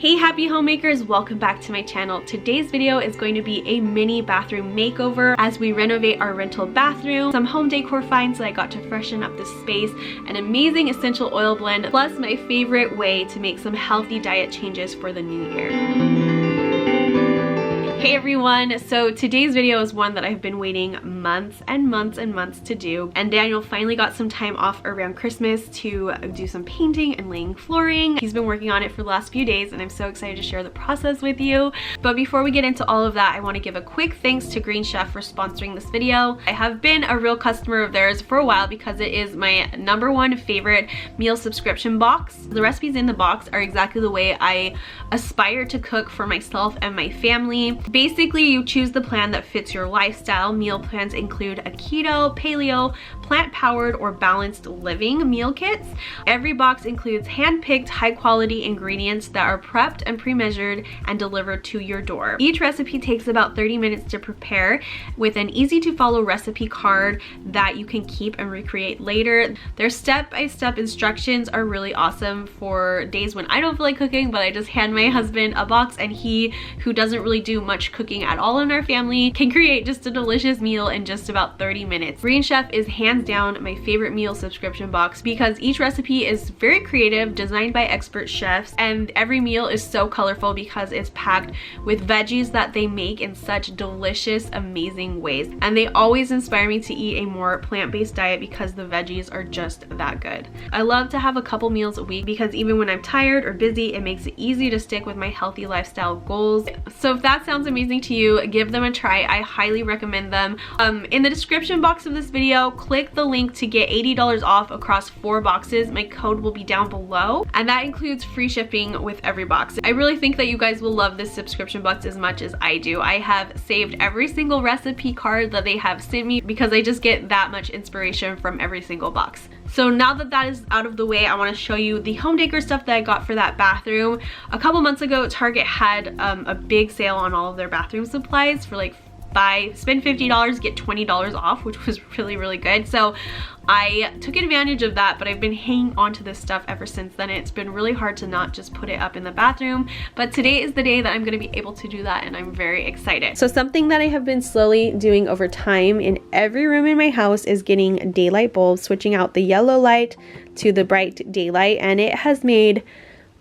Hey happy homemakers, welcome back to my channel. Today's video is going to be a mini bathroom makeover as we renovate our rental bathroom, some home decor finds that I got to freshen up the space, an amazing essential oil blend, plus my favorite way to make some healthy diet changes for the new year. Hey everyone, so today's video is one that I've been waiting months and months and months to do, and Daniel finally got some time off around Christmas to do some painting and laying flooring. He's been working on it for the last few days and I'm so excited to share the process with you. But before we get into all of that, I want to give a quick thanks to Green Chef for sponsoring this video. I have been a real customer of theirs for a while because it is my #1 favorite meal subscription box. The recipes in the box are exactly the way I aspire to cook for myself and my family. Basically, you choose the plan that fits your lifestyle. Meal plans include a keto, paleo, plant-powered, or balanced living meal kits. Every box includes hand-picked, high-quality ingredients that are prepped and pre-measured and delivered to your door. Each recipe takes about 30 minutes to prepare with an easy-to-follow recipe card that you can keep and recreate later. Their step-by-step instructions are really awesome for days when I don't feel like cooking, but I just hand my husband a box and he, who doesn't really do much cooking at all in our family, can create just a delicious meal in just about 30 minutes. Green Chef is hands down my favorite meal subscription box because each recipe is very creative, designed by expert chefs, and every meal is so colorful because it's packed with veggies that they make in such delicious, amazing ways. And they always inspire me to eat a more plant-based diet because the veggies are just that good. I love to have a couple meals a week because even when I'm tired or busy, it makes it easy to stick with my healthy lifestyle goals. So if that sounds amazing to you, give them a try. I highly recommend them. In the description box of this video, click the link to get $80 off across 4 boxes. My code will be down below, and that includes free shipping with every box. I really think that you guys will love this subscription box as much as I do. I have saved every single recipe card that they have sent me because I just get that much inspiration from every single box. So now that that is out of the way, I want to show you the home decor stuff that I got for that bathroom. A couple months ago, Target had a big sale on all of their bathroom supplies for like spend $50, get $20 off, which was really good. So I took advantage of that, but I've been hanging on to this stuff ever since then. It's been really hard to not just put it up in the bathroom, but today is the day that I'm going to be able to do that, and I'm very excited. So something that I have been slowly doing over time in every room in my house is getting daylight bulbs, switching out the yellow light to the bright daylight, and it has made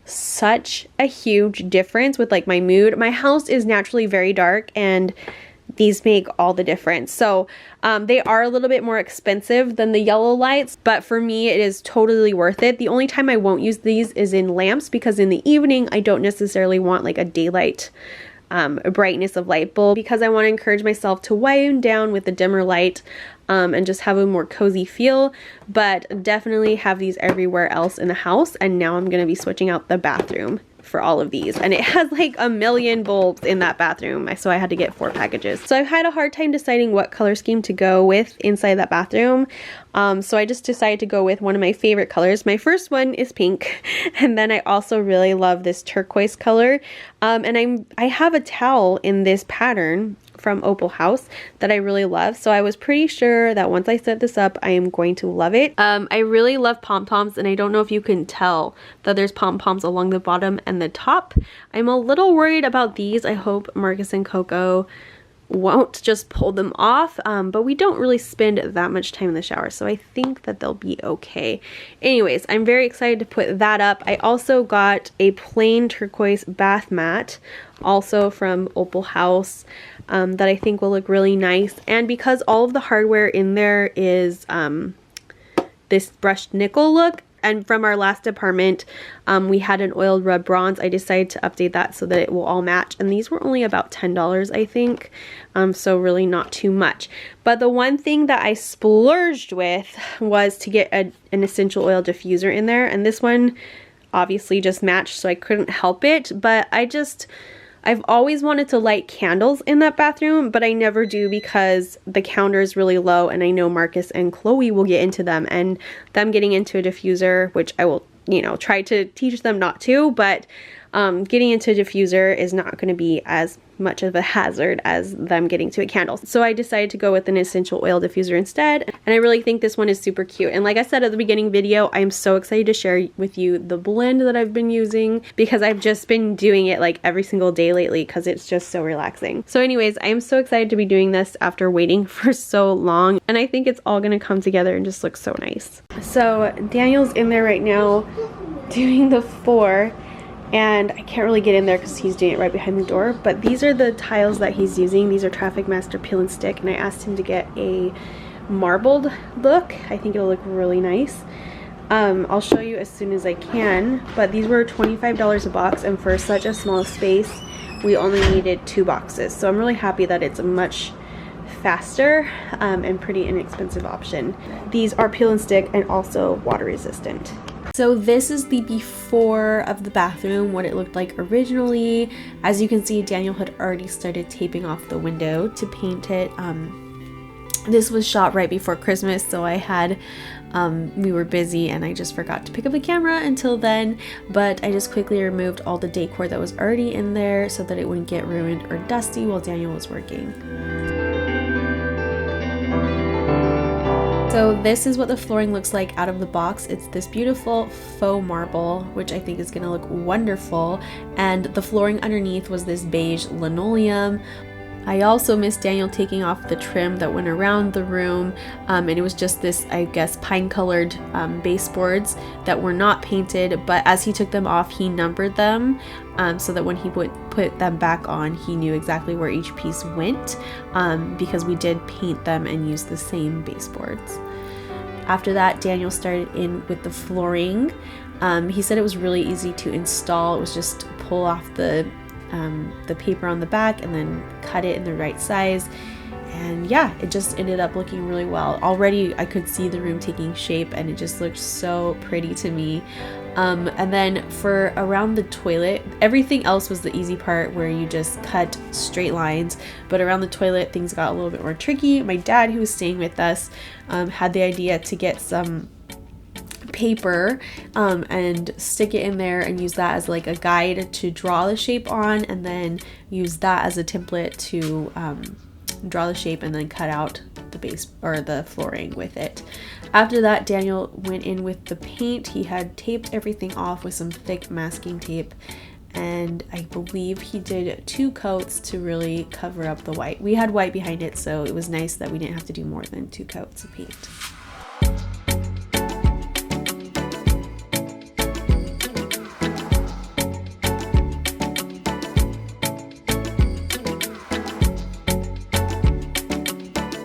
such a huge difference with like my mood. My house is naturally very dark, and these make all the difference. So they are a little bit more expensive than the yellow lights, but for me it is totally worth it. The only time I won't use these is in lamps because in the evening I don't necessarily want like a daylight brightness of light bulb, because I want to encourage myself to wind down with the dimmer light and just have a more cozy feel, but definitely have these everywhere else in the house. And now I'm going to be switching out the bathroom for all of these, and it has like a million bulbs in that bathroom, so I had to get 4 packages. So I've had a hard time deciding what color scheme to go with inside that bathroom, so I just decided to go with one of my favorite colors. My first one is pink, and then I also really love this turquoise color, and I have a towel in this pattern from Opal House that I really love, so I was pretty sure that once I set this up I am going to love it. I really love pom-poms, and I don't know if you can tell that there's pom-poms along the bottom and the top. I'm a little worried about these. I hope Marcus and Coco won't just pull them off, but we don't really spend that much time in the shower, so I think that they'll be okay. Anyways, I'm very excited to put that up. I also got a plain turquoise bath mat, also from Opal House, that I think will look really nice. And because all of the hardware in there is this brushed nickel look, and from our last apartment we had an oiled rub bronze, I decided to update that so that it will all match, and these were only about $10 I think, so really not too much. But the one thing that I splurged with was to get an essential oil diffuser in there, and this one obviously just matched, so I couldn't help it. But I've always wanted to light candles in that bathroom, but I never do because the counter is really low, and I know Marcus and Chloe will get into them, and them getting into a diffuser, which I will, you know, try to teach them not to, but getting into a diffuser is not going to be as much of a hazard as them getting to a candle. So I decided to go with an essential oil diffuser instead, and I really think this one is super cute. And like I said at the beginning video, I'm so excited to share with you the blend that I've been using, because I've just been doing it like every single day lately because it's just so relaxing. So anyways, I am so excited to be doing this after waiting for so long, and I think it's all gonna come together and just look so nice. So Daniel's in there right now doing the floor, and I can't really get in there because he's doing it right behind the door, but these are the tiles that he's using. These are Traffic Master Peel and Stick, and I asked him to get a marbled look. I think it'll look really nice. I'll show you as soon as I can, but these were $25 a box, and for such a small space we only needed 2 boxes, so I'm really happy that it's a much faster and pretty inexpensive option. These are peel and stick and also water resistant. So this is the before of the bathroom, what it looked like originally. As you can see, Daniel had already started taping off the window to paint it. This was shot right before Christmas, so I had we were busy and I just forgot to pick up the camera until then, but I just quickly removed all the decor that was already in there so that it wouldn't get ruined or dusty while Daniel was working. So this is what the flooring looks like out of the box. It's this beautiful faux marble, which I think is going to look wonderful, and the flooring underneath was this beige linoleum. I also missed Daniel taking off the trim that went around the room, and it was just this, I guess, pine colored baseboards that were not painted, but as he took them off he numbered them so that when he would put them back on he knew exactly where each piece went, because we did paint them and use the same baseboards. After that, Daniel started in with the flooring. He said it was really easy to install. It was just pull off the paper on the back and then cut it in the right size, and yeah, it just ended up looking really well. Already I could see the room taking shape and it just looked so pretty to me. And then for around the toilet, everything else was the easy part where you just cut straight lines, but around the toilet things got a little bit more tricky. My dad, who was staying with us, had the idea to get some paper and stick it in there and use that as like a guide to draw the shape on, and then use that as a template to draw the shape and then cut out the base or the flooring with it. After that, Daniel went in with the paint. He had taped everything off with some thick masking tape, and I believe he did 2 coats to really cover up the white. We had white behind it, so it was nice that we didn't have to do more than 2 coats of paint.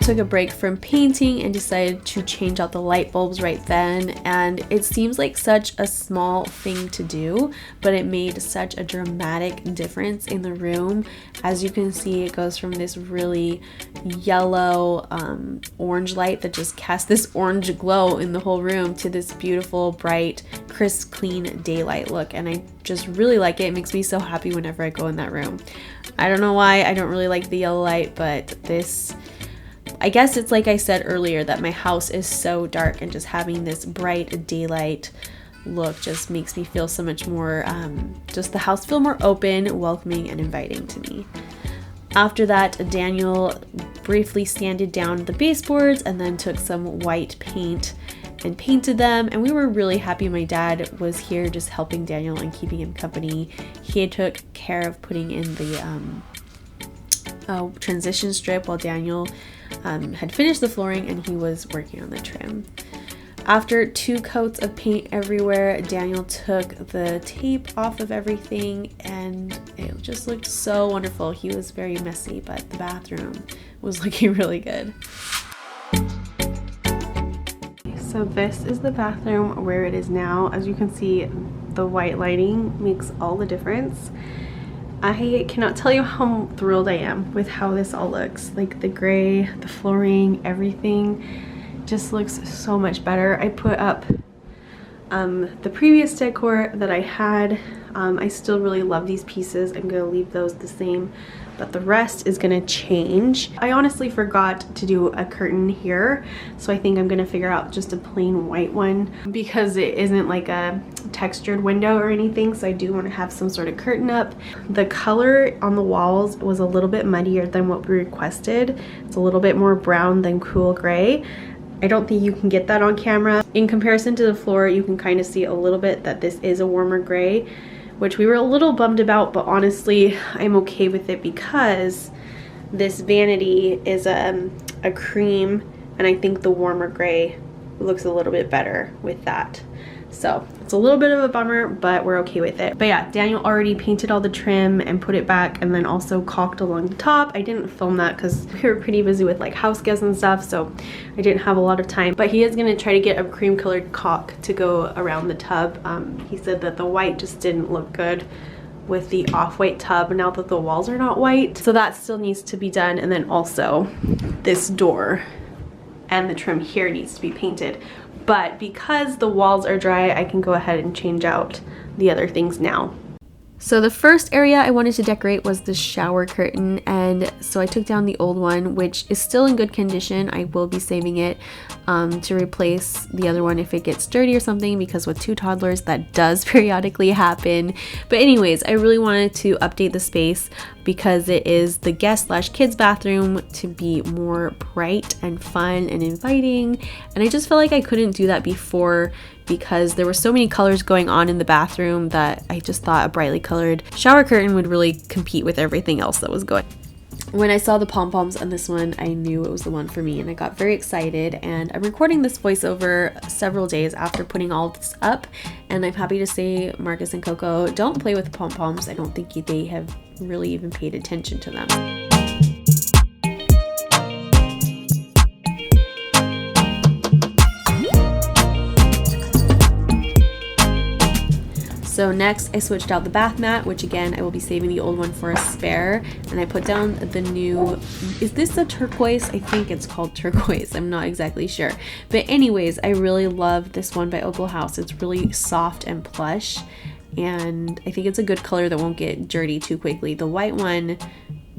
Took a break from painting and decided to change out the light bulbs right then, and it seems like such a small thing to do, but it made such a dramatic difference in the room. As you can see, it goes from this really yellow orange light that just casts this orange glow in the whole room to this beautiful, bright, crisp, clean daylight look, and I just really like it. It makes me so happy whenever I go in that room. I don't know why I don't really like the yellow light, but this, I guess it's like I said earlier, that my house is so dark, and just having this bright daylight look just makes me feel so much more, just the house feel more open, welcoming, and inviting to me. After that, Daniel briefly sanded down the baseboards and then took some white paint and painted them, and we were really happy my dad was here just helping Daniel and keeping him company. He took care of putting in the transition strip while Daniel had finished the flooring and he was working on the trim. After 2 coats of paint everywhere, Daniel took the tape off of everything, and it just looked so wonderful. He was very messy, but the bathroom was looking really good. So this is the bathroom where it is now. As you can see, the white lighting makes all the difference. I cannot tell you how thrilled I am with how this all looks. Like the gray, the flooring, everything just looks so much better. I put up The previous decor that I had, I still really love these pieces. I'm gonna leave those the same, but the rest is gonna change. I honestly forgot to do a curtain here, so I think I'm gonna figure out just a plain white one because it isn't like a textured window or anything, so I do want to have some sort of curtain up. The color on the walls was a little bit muddier than what we requested. It's a little bit more brown than cool gray. I don't think you can get that on camera. In comparison to the floor, you can kind of see a little bit that this is a warmer gray, which we were a little bummed about, but honestly, I'm okay with it because this vanity is a cream, and I think the warmer gray looks a little bit better with that. So it's a little bit of a bummer, but we're okay with it. But yeah, Daniel already painted all the trim and put it back, and then also caulked along the top. I didn't film that because we were pretty busy with like house guests and stuff, so I didn't have a lot of time. But he is gonna try to get a cream colored caulk to go around the tub. He said that the white just didn't look good with the off-white tub now that the walls are not white. So that still needs to be done. And then also this door and the trim here needs to be painted. But because the walls are dry, I can go ahead and change out the other things now. So the first area I wanted to decorate was the shower curtain, and so I took down the old one, which is still in good condition. I will be saving it to replace the other one if it gets dirty or something, because with 2 toddlers that does periodically happen. But anyways, I really wanted to update the space because it is the guest / kids bathroom to be more bright and fun and inviting, and I just felt like I couldn't do that before because there were so many colors going on in the bathroom that I just thought a brightly colored shower curtain would really compete with everything else that was going. When I saw the pom-poms on this one, I knew it was the one for me, and I got very excited. And I'm recording this voiceover several days after putting all of this up, and I'm happy to say Marcus and Coco don't play with the pom-poms. I don't think they have really even paid attention to them. So next I switched out the bath mat, which again I will be saving the old one for a spare, and I put down the new, is this a turquoise? I think it's called turquoise, I'm not exactly sure. But anyways, I really love this one by Opal House. It's really soft and plush, and I think it's a good color that won't get dirty too quickly. The white one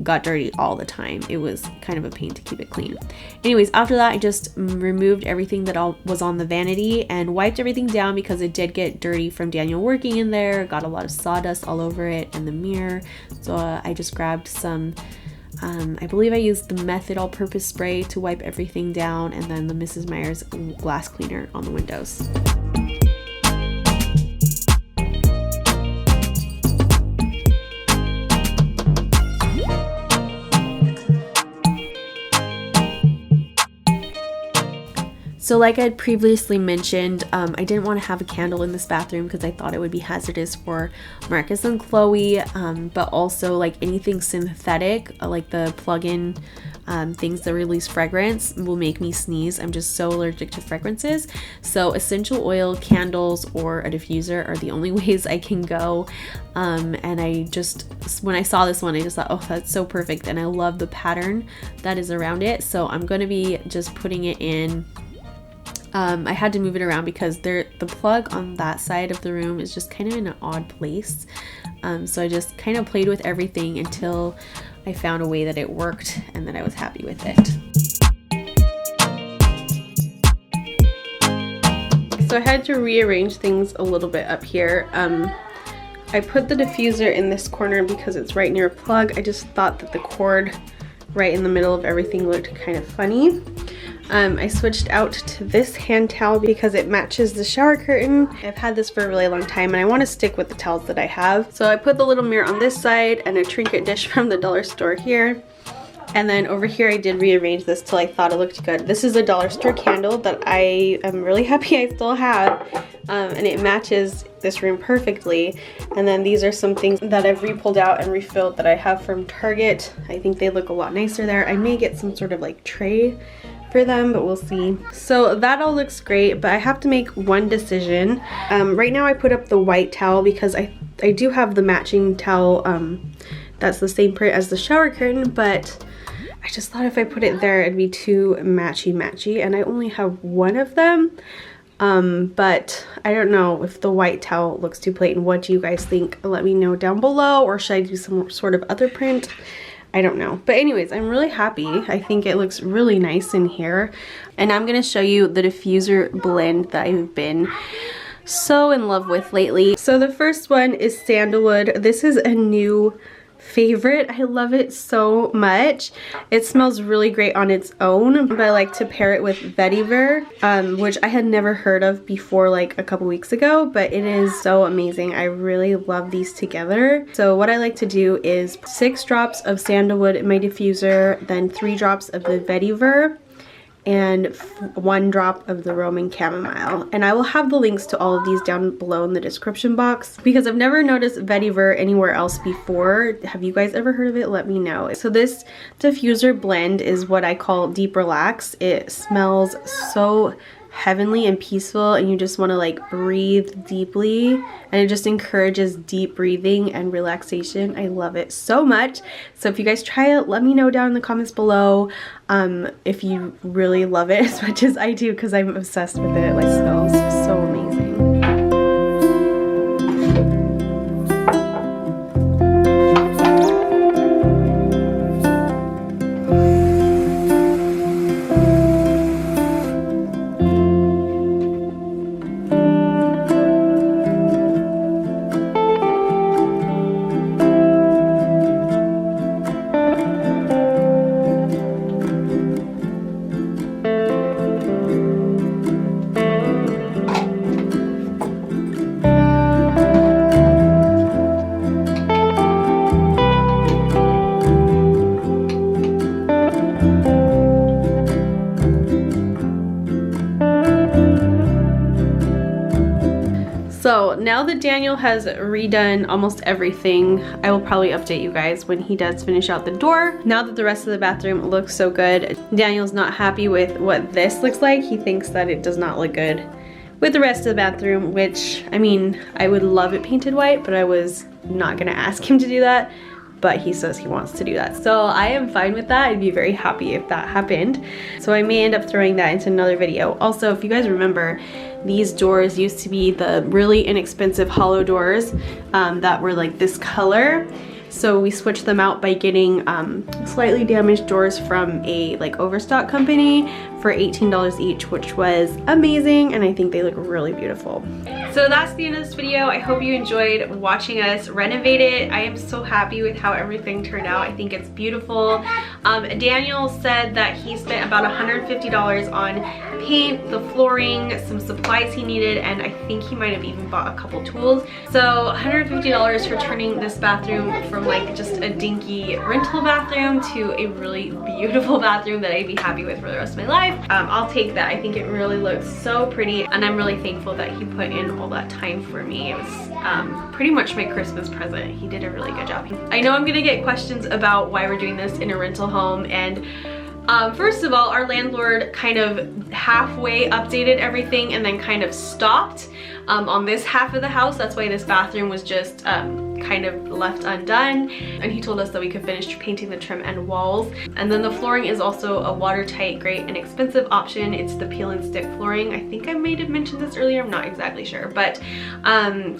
got dirty all the time. It was kind of a pain to keep it clean. Anyways, after that I just removed everything that was on the vanity and wiped everything down because it did get dirty from Daniel working in there. Got a lot of sawdust all over it and the mirror. So I just grabbed some I believe I used the Method all-purpose spray to wipe everything down, and then the Mrs. Meyer's glass cleaner on the windows. So like I had previously mentioned, I didn't want to have a candle in this bathroom because I thought it would be hazardous for Marcus and Chloe, but also like anything synthetic, like the plug-in things that release fragrance will make me sneeze. I'm just so allergic to fragrances. So essential oil, candles, or a diffuser are the only ways I can go. And I just, when I saw this one, I just thought, oh, that's so perfect. And I love the pattern that is around it. So I'm going to be just putting it in. I had to move it around because the plug on that side of the room is just kind of in an odd place. So I just kind of played with everything until I found a way that it worked and that I was happy with it. So I had to rearrange things a little bit up here. I put the diffuser in this corner because it's right near a plug. I just thought that the cord right in the middle of everything looked kind of funny. I switched out to this hand towel because it matches the shower curtain. I've had this for a really long time and I want to stick with the towels that I have. So I put the little mirror on this side and a trinket dish from the dollar store here. And then over here I did rearrange this till I thought it looked good. This is a dollar store candle that I am really happy I still have. And it matches this room perfectly. And then these are some things that I've re-pulled out and refilled that I have from Target. I think they look a lot nicer there. I may get some sort of like tray for them, but we'll see. So that all looks great, but I have to make one decision. Right now I put up the white towel because I do have the matching towel that's the same print as the shower curtain, but I just thought if I put it there it'd be too matchy, and I only have one of them. But I don't know if the white towel looks too plain. What do you guys think? Let me know down below, or should I do some sort of other print? I don't know. But anyways, I'm really happy. I think it looks really nice in here. And I'm gonna show you the diffuser blend that I've been so in love with lately. So the first one is Sandalwood. This is a new favorite. I love it so much. It smells really great on its own, but I like to pair it with Vetiver, which I had never heard of before, like a couple weeks ago, but it is so amazing. I really love these together. So what I like to do is 6 drops of Sandalwood in my diffuser, then 3 drops of the Vetiver, and 1 drop of the Roman Chamomile. And I will have the links to all of these down below in the description box, because I've never noticed Vetiver anywhere else before. Have you guys ever heard of it? Let me know. So this diffuser blend is what I call Deep Relax. It smells so heavenly and peaceful, and you just want to like breathe deeply, and it just encourages deep breathing and relaxation. I love it so much. So if you guys try it, let me know down in the comments below if you really love it as much as I do, because I'm obsessed with it. It smells so amazing. So now that Daniel has redone almost everything, I will probably update you guys when he does finish out the door. Now that the rest of the bathroom looks so good, Daniel's not happy with what this looks like. He thinks that it does not look good with the rest of the bathroom, which, I mean, I would love it painted white, but I was not gonna ask him to do that. But he says he wants to do that. So I am fine with that. I'd be very happy if that happened. So I may end up throwing that into another video. Also, if you guys remember, these doors used to be the really inexpensive hollow doors that were like this color. So we switched them out by getting slightly damaged doors from a like overstock company for $18 each, which was amazing, and I think they look really beautiful. So that's the end of this video. I hope you enjoyed watching us renovate it. I am so happy with how everything turned out. I think it's beautiful. Daniel said that he spent about $150 on paint, the flooring, some supplies he needed, and I think he might have even bought a couple tools. So $150 for turning this bathroom from like just a dinky rental bathroom to a really beautiful bathroom that I'd be happy with for the rest of my life. I'll take that. I think it really looks so pretty, and I'm really thankful that he put in all that time for me. It was pretty much my Christmas present. He did a really good job. I know I'm gonna get questions about why we're doing this in a rental home, and first of all, our landlord kind of halfway updated everything and then kind of stopped on this half of the house. That's why this bathroom was just kind of left undone, and he told us that we could finish painting the trim and walls. And then the flooring is also a watertight, great and expensive option. It's the peel and stick flooring. I think I may have mentioned this earlier, I'm not exactly sure, but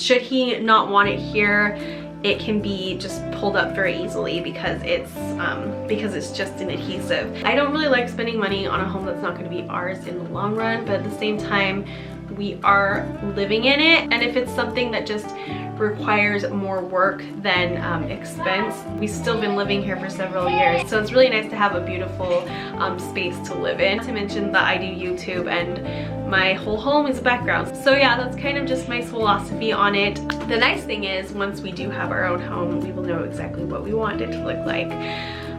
should he not want it here, it can be just pulled up very easily because it's just an adhesive. I don't really like spending money on a home that's not going to be ours in the long run, but at the same time, we are living in it, and if it's something that just requires more work than expense, we've still been living here for several years, so it's really nice to have a beautiful space to live in. Not to mention that I do YouTube and my whole home is background. So yeah, that's kind of just my philosophy on it. The nice thing is, once we do have our own home, we will know exactly what we want it to look like.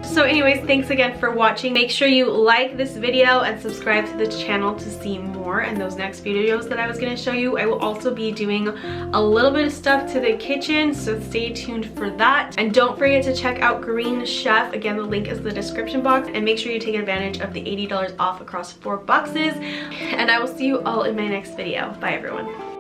So anyways, thanks again for watching. Make sure you like this video and subscribe to the channel to see more and those next videos that I was going to show you. I will also be doing a little bit of stuff to the kitchen, so stay tuned for that. And don't forget to check out Green Chef. Again, the link is in the description box, and make sure you take advantage of the $80 off across 4 boxes. And I will see you all in my next video. Bye everyone.